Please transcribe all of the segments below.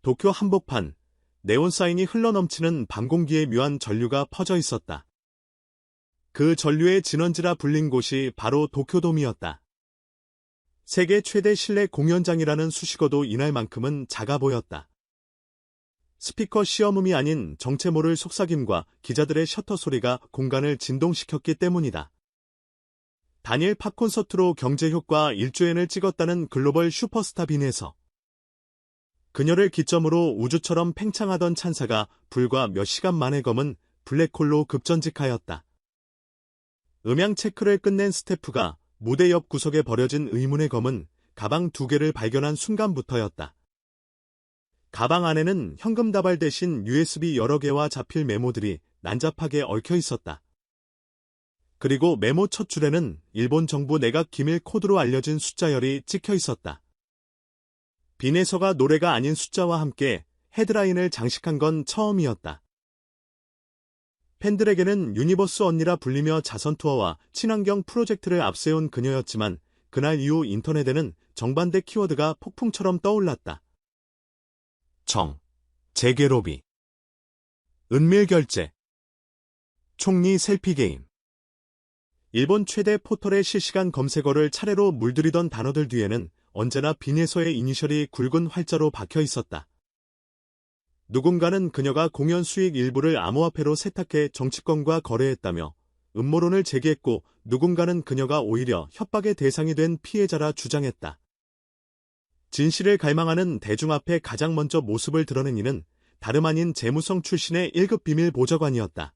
도쿄 한복판, 네온 사인이 흘러넘치는 밤 공기에 묘한 전류가 퍼져 있었다. 그 전류의 진원지라 불린 곳이 바로 도쿄돔이었다. 세계 최대 실내 공연장이라는 수식어도 이날만큼은 작아 보였다. 스피커 시험음이 아닌 정체 모를 속삭임과 기자들의 셔터 소리가 공간을 진동시켰기 때문이다. 단일 팝 콘서트로 경제효과 1조엔을 찍었다는 글로벌 슈퍼스타 빈에서 그녀를 기점으로 우주처럼 팽창하던 찬사가 불과 몇 시간 만에 검은 블랙홀로 급전직하였다. 음향 체크를 끝낸 스태프가 무대 옆 구석에 버려진 의문의 검은 가방 2개를 발견한 순간부터였다. 가방 안에는 현금 다발 대신 USB 여러 개와 자필 메모들이 난잡하게 얽혀 있었다. 그리고 메모 첫 줄에는 일본 정부 내각 기밀 코드로 알려진 숫자열이 찍혀 있었다. 빈에서가 노래가 아닌 숫자와 함께 헤드라인을 장식한 건 처음이었다. 팬들에게는 유니버스 언니라 불리며 자선 투어와 친환경 프로젝트를 앞세운 그녀였지만 그날 이후 인터넷에는 정반대 키워드가 폭풍처럼 떠올랐다. 재계로비, 은밀결제, 총리 셀피 게임. 일본 최대 포털의 실시간 검색어를 차례로 물들이던 단어들 뒤에는 언제나 빈에서의 이니셜이 굵은 활자로 박혀 있었다. 누군가는 그녀가 공연 수익 일부를 암호화폐로 세탁해 정치권과 거래했다며 음모론을 제기했고 누군가는 그녀가 오히려 협박의 대상이 된 피해자라 주장했다. 진실을 갈망하는 대중 앞에 가장 먼저 모습을 드러낸 이는 다름 아닌 재무성 출신의 1급 비밀 보좌관이었다.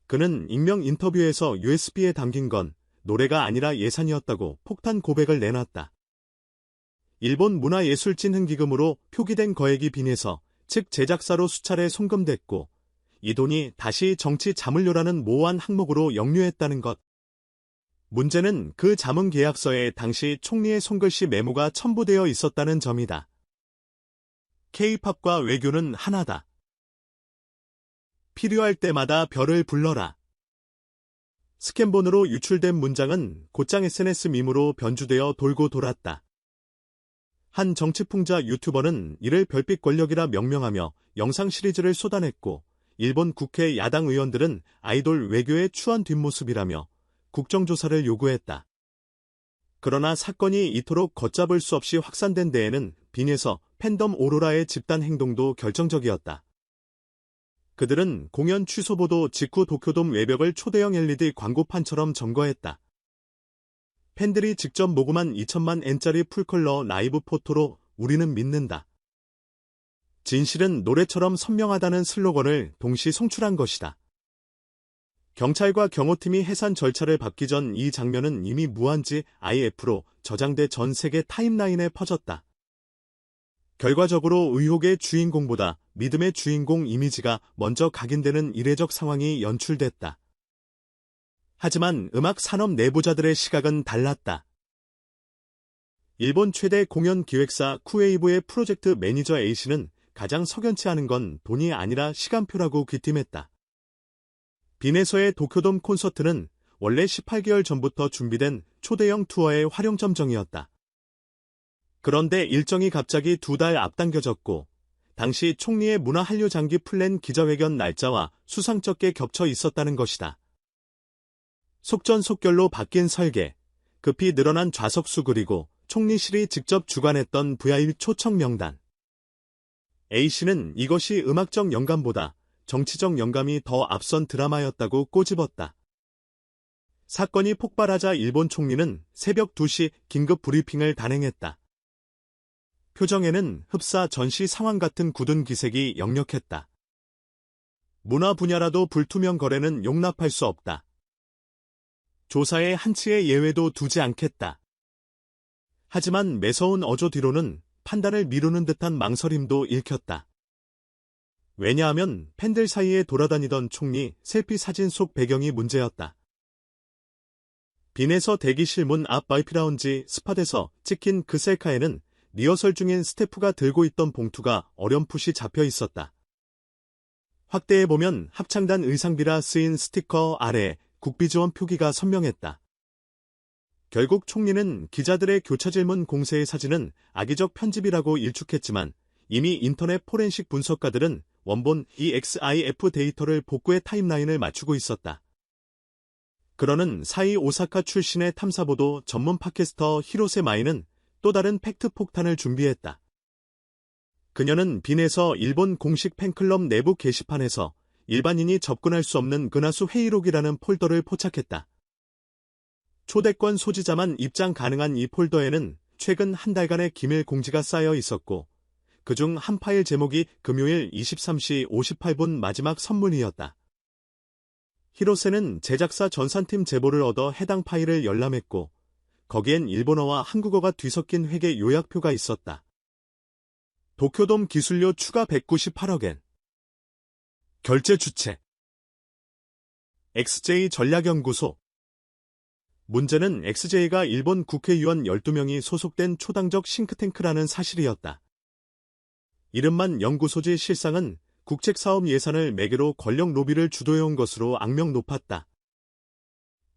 그는 익명 인터뷰에서 USB에 담긴 건 노래가 아니라 예산이었다고 폭탄 고백을 내놨다. 일본 문화예술진흥기금으로 표기된 거액이 빈에서 즉 제작사로 수차례 송금됐고 이 돈이 다시 정치 자문료라는 모호한 항목으로 역류했다는 것. 문제는 그 자문 계약서에 당시 총리의 손글씨 메모가 첨부되어 있었다는 점이다. K-팝과 외교는 하나다. 필요할 때마다 별을 불러라. 스캔본으로 유출된 문장은 곧장 SNS 밈으로 변주되어 돌고 돌았다. 한 정치풍자 유튜버는 이를 별빛 권력이라 명명하며 영상 시리즈를 쏟아냈고 일본 국회 야당 의원들은 아이돌 외교의 추한 뒷모습이라며 국정조사를 요구했다. 그러나 사건이 이토록 걷잡을 수 없이 확산된 데에는 빈에서 팬덤 오로라의 집단 행동도 결정적이었다. 그들은 공연 취소보도 직후 도쿄돔 외벽을 초대형 LED 광고판처럼 점거했다. 팬들이 직접 모금한 2천만 엔짜리 풀컬러 라이브 포토로 우리는 믿는다. 진실은 노래처럼 선명하다는 슬로건을 동시 송출한 것이다. 경찰과 경호팀이 해산 절차를 밟기 전 이 장면은 이미 무한지 IF로 저장돼 전 세계 타임라인에 퍼졌다. 결과적으로 의혹의 주인공보다 믿음의 주인공 이미지가 먼저 각인되는 이례적 상황이 연출됐다. 하지만 음악 산업 내부자들의 시각은 달랐다. 일본 최대 공연 기획사 쿠웨이브의 프로젝트 매니저 A씨는 가장 석연치 않은 건 돈이 아니라 시간표라고 귀띔했다. 빈에서의 도쿄돔 콘서트는 원래 18개월 전부터 준비된 초대형 투어의 활용점정이었다. 그런데 일정이 갑자기 2달 앞당겨졌고 당시 총리의 문화한류 장기 플랜 기자회견 날짜와 수상쩍게 겹쳐 있었다는 것이다. 속전속결로 바뀐 설계, 급히 늘어난 좌석수 그리고 총리실이 직접 주관했던 VIP 초청 명단. A씨는 이것이 음악적 영감보다 정치적 영감이 더 앞선 드라마였다고 꼬집었다. 사건이 폭발하자 일본 총리는 새벽 2시 긴급 브리핑을 단행했다. 표정에는 흡사 전시 상황 같은 굳은 기색이 역력했다. 문화 분야라도 불투명 거래는 용납할 수 없다. 조사에 한치의 예외도 두지 않겠다. 하지만 매서운 어조 뒤로는 판단을 미루는 듯한 망설임도 읽혔다. 왜냐하면 팬들 사이에 돌아다니던 총리 셀피 사진 속 배경이 문제였다. 빈에서 대기실 문 앞 VIP 라운지 스팟에서 찍힌 그 셀카에는 리허설 중인 스태프가 들고 있던 봉투가 어렴풋이 잡혀 있었다. 확대해보면 합창단 의상비라 쓰인 스티커 아래에 국비지원 표기가 선명했다. 결국 총리는 기자들의 교차 질문 공세의 사진은 악의적 편집이라고 일축했지만 이미 인터넷 포렌식 분석가들은 원본 EXIF 데이터를 복구해 타임라인을 맞추고 있었다. 그러는 사이 오사카 출신의 탐사보도 전문 팟캐스터 히로세 마이는 또 다른 팩트 폭탄을 준비했다. 그녀는 빈에서 일본 공식 팬클럽 내부 게시판에서 일반인이 접근할 수 없는 근하수 회의록이라는 폴더를 포착했다. 초대권 소지자만 입장 가능한 이 폴더에는 최근 한 달간의 기밀 공지가 쌓여 있었고, 그중 한 파일 제목이 금요일 23시 58분 마지막 선문이었다. 히로세는 제작사 전산팀 제보를 얻어 해당 파일을 열람했고, 거기엔 일본어와 한국어가 뒤섞인 회계 요약표가 있었다. 도쿄돔 기술료 추가 198억엔. 결제 주체. XJ 전략연구소. 문제는 XJ가 일본 국회의원 12명이 소속된 초당적 싱크탱크라는 사실이었다. 이름만 연구소지 실상은 국책사업 예산을 매개로 권력 로비를 주도해온 것으로 악명 높았다.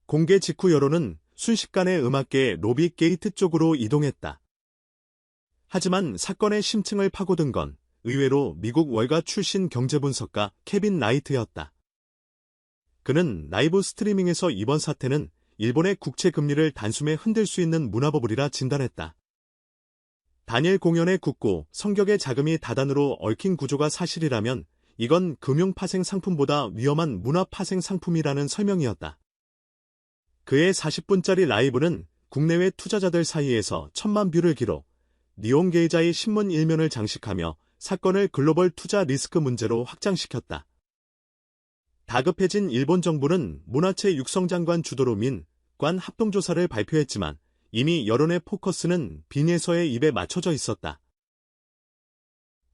공개 직후 여론은 순식간에 음악계 로비 게이트 쪽으로 이동했다. 하지만 사건의 심층을 파고든 건 의외로 미국 월가 출신 경제분석가 케빈 라이트였다. 그는 라이브 스트리밍에서 이번 사태는 일본의 국채 금리를 단숨에 흔들 수 있는 문화버블이라 진단했다. 단일 공연에 굳고 성격의 자금이 다단으로 얽힌 구조가 사실이라면 이건 금융 파생 상품보다 위험한 문화 파생 상품이라는 설명이었다. 그의 40분짜리 라이브는 국내외 투자자들 사이에서 1000만 뷰를 기록, 니온게이자의 신문 일면을 장식하며 사건을 글로벌 투자 리스크 문제로 확장시켰다. 다급해진 일본 정부는 문화체 육성장관 주도로 민관 합동조사를 발표했지만 이미 여론의 포커스는 빈예서의 입에 맞춰져 있었다.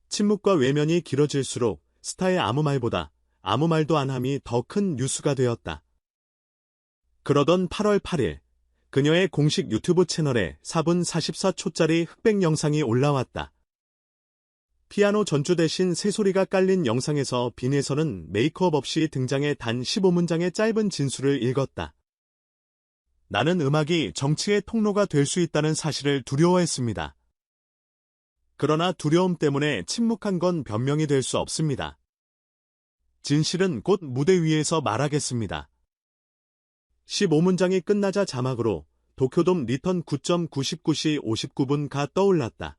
침묵과 외면이 길어질수록 스타의 아무 말보다 아무 말도 안 함이 더 큰 뉴스가 되었다. 그러던 8월 8일, 그녀의 공식 유튜브 채널에 4분 44초짜리 흑백 영상이 올라왔다. 피아노 전주 대신 새소리가 깔린 영상에서 빈에서는 메이크업 없이 등장해 단 15문장의 짧은 진술을 읽었다. 나는 음악이 정치의 통로가 될 수 있다는 사실을 두려워했습니다. 그러나 두려움 때문에 침묵한 건 변명이 될 수 없습니다. 진실은 곧 무대 위에서 말하겠습니다. 15문장이 끝나자 자막으로 도쿄돔 리턴 9.99시 59분가 떠올랐다.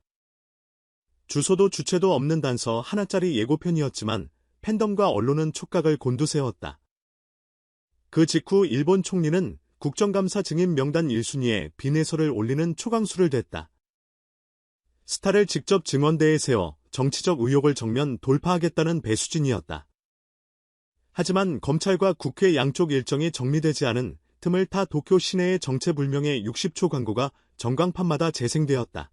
주소도 주체도 없는 단서 하나짜리 예고편이었지만 팬덤과 언론은 촉각을 곤두세웠다. 그 직후 일본 총리는 국정감사 증인 명단 1순위에 빈해설을 올리는 초강수를 댔다. 스타를 직접 증언대에 세워 정치적 의혹을 정면 돌파하겠다는 배수진이었다. 하지만 검찰과 국회 양쪽 일정이 정리되지 않은 틈을 타 도쿄 시내의 정체불명의 60초 광고가 전광판마다 재생되었다.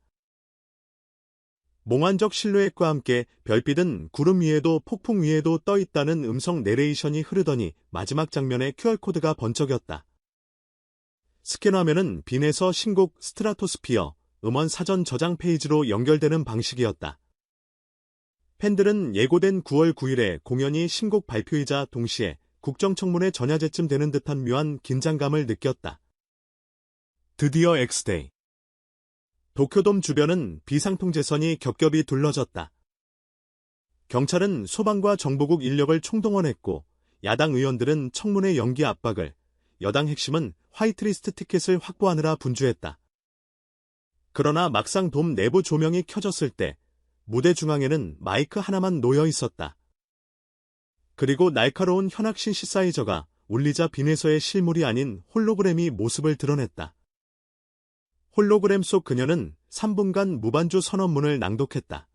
몽환적 실루엣과 함께 별빛은 구름 위에도 폭풍 위에도 떠있다는 음성 내레이션이 흐르더니 마지막 장면에 QR코드가 번쩍였다. 스캔화면은 빈에서 신곡 스트라토스피어 음원 사전 저장 페이지로 연결되는 방식이었다. 팬들은 예고된 9월 9일에 공연이 신곡 발표이자 동시에 국정청문회 전야제쯤 되는 듯한 묘한 긴장감을 느꼈다. 드디어 엑스데이. 도쿄돔 주변은 비상통제선이 겹겹이 둘러졌다. 경찰은 소방과 정보국 인력을 총동원했고 야당 의원들은 청문회 연기 압박을, 여당 핵심은 화이트리스트 티켓을 확보하느라 분주했다. 그러나 막상 돔 내부 조명이 켜졌을 때 무대 중앙에는 마이크 하나만 놓여 있었다. 그리고 날카로운 현악 신시사이저가 울리자 빈에서의 실물이 아닌 홀로그램이 모습을 드러냈다. 홀로그램 속 그녀는 3분간 무반주 선언문을 낭독했다.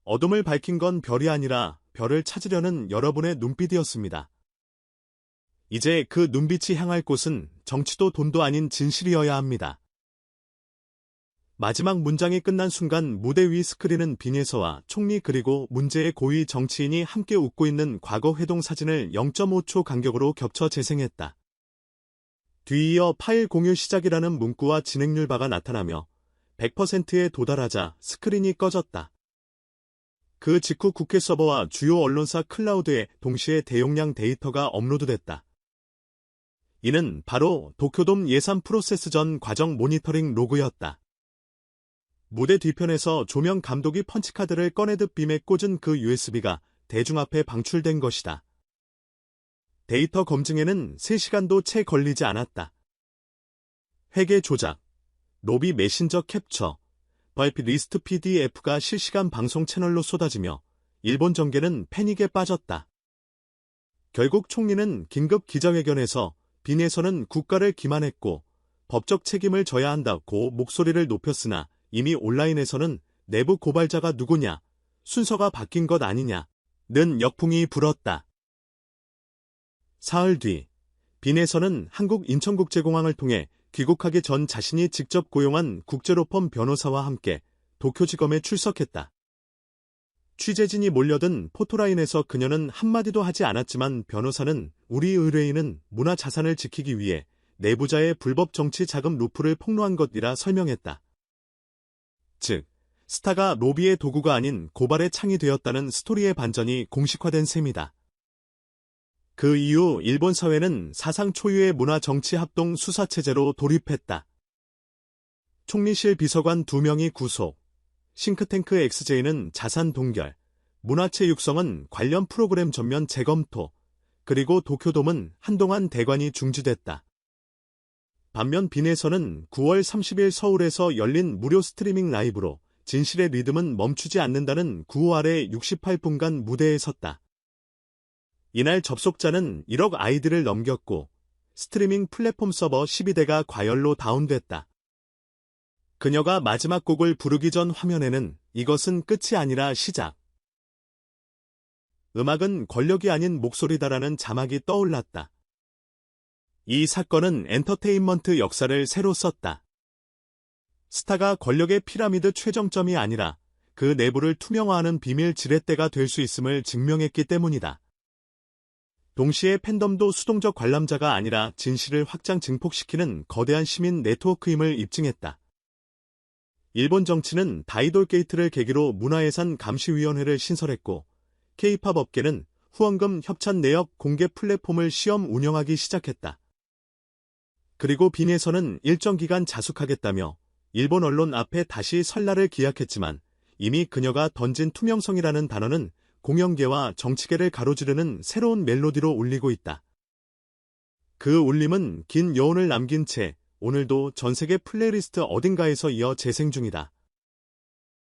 어둠을 밝힌 건 별이 아니라 별을 찾으려는 여러분의 눈빛이었습니다. 이제 그 눈빛이 향할 곳은 정치도 돈도 아닌 진실이어야 합니다. 마지막 문장이 끝난 순간 무대 위 스크린은 빈에서와 총리 그리고 문제의 고위 정치인이 함께 웃고 있는 과거 회동 사진을 0.5초 간격으로 겹쳐 재생했다. 뒤이어 파일 공유 시작이라는 문구와 진행률 바가 나타나며 100%에 도달하자 스크린이 꺼졌다. 그 직후 국회 서버와 주요 언론사 클라우드에 동시에 대용량 데이터가 업로드됐다. 이는 바로 도쿄돔 예산 프로세스 전 과정 모니터링 로그였다. 무대 뒤편에서 조명 감독이 펀치카드를 꺼내듯 빔에 꽂은 그 USB가 대중 앞에 방출된 것이다. 데이터 검증에는 3시간도 채 걸리지 않았다. 회계 조작, 노비 메신저 캡처, 발피 리스트 PDF가 실시간 방송 채널로 쏟아지며 일본 정계는 패닉에 빠졌다. 결국 총리는 긴급 기자회견에서 빈에서는 국가를 기만했고 법적 책임을 져야 한다고 목소리를 높였으나 이미 온라인에서는 내부 고발자가 누구냐, 순서가 바뀐 것 아니냐는 역풍이 불었다. 사흘 뒤, 빈에서는 한국 인천국제공항을 통해 귀국하기 전 자신이 직접 고용한 국제로펌 변호사와 함께 도쿄지검에 출석했다. 취재진이 몰려든 포토라인에서 그녀는 한마디도 하지 않았지만 변호사는 우리 의뢰인은 문화자산을 지키기 위해 내부자의 불법 정치 자금 루프를 폭로한 것이라 설명했다. 즉, 스타가 로비의 도구가 아닌 고발의 창이 되었다는 스토리의 반전이 공식화된 셈이다. 그 이후 일본 사회는 사상 초유의 문화-정치 합동 수사체제로 돌입했다. 총리실 비서관 2명이 구속, 싱크탱크 XJ는 자산 동결, 문화체 육성은 관련 프로그램 전면 재검토, 그리고 도쿄돔은 한동안 대관이 중지됐다. 반면 빈에서는 9월 30일 서울에서 열린 무료 스트리밍 라이브로 진실의 리듬은 멈추지 않는다는 구호 아래 68분간 무대에 섰다. 이날 접속자는 1억 아이디를 넘겼고 스트리밍 플랫폼 서버 12대가 과열로 다운됐다. 그녀가 마지막 곡을 부르기 전 화면에는 이것은 끝이 아니라 시작. 음악은 권력이 아닌 목소리다라는 자막이 떠올랐다. 이 사건은 엔터테인먼트 역사를 새로 썼다. 스타가 권력의 피라미드 최정점이 아니라 그 내부를 투명화하는 비밀 지렛대가 될 수 있음을 증명했기 때문이다. 동시에 팬덤도 수동적 관람자가 아니라 진실을 확장 증폭시키는 거대한 시민 네트워크임을 입증했다. 일본 정치는 다이돌 게이트를 계기로 문화예산 감시위원회를 신설했고 K-팝 업계는 후원금 협찬 내역 공개 플랫폼을 시험 운영하기 시작했다. 그리고 빈에서는 일정 기간 자숙하겠다며 일본 언론 앞에 다시 설날을 기약했지만 이미 그녀가 던진 투명성이라는 단어는 공연계와 정치계를 가로지르는 새로운 멜로디로 울리고 있다. 그 울림은 긴 여운을 남긴 채 오늘도 전 세계 플레이리스트 어딘가에서 이어 재생 중이다.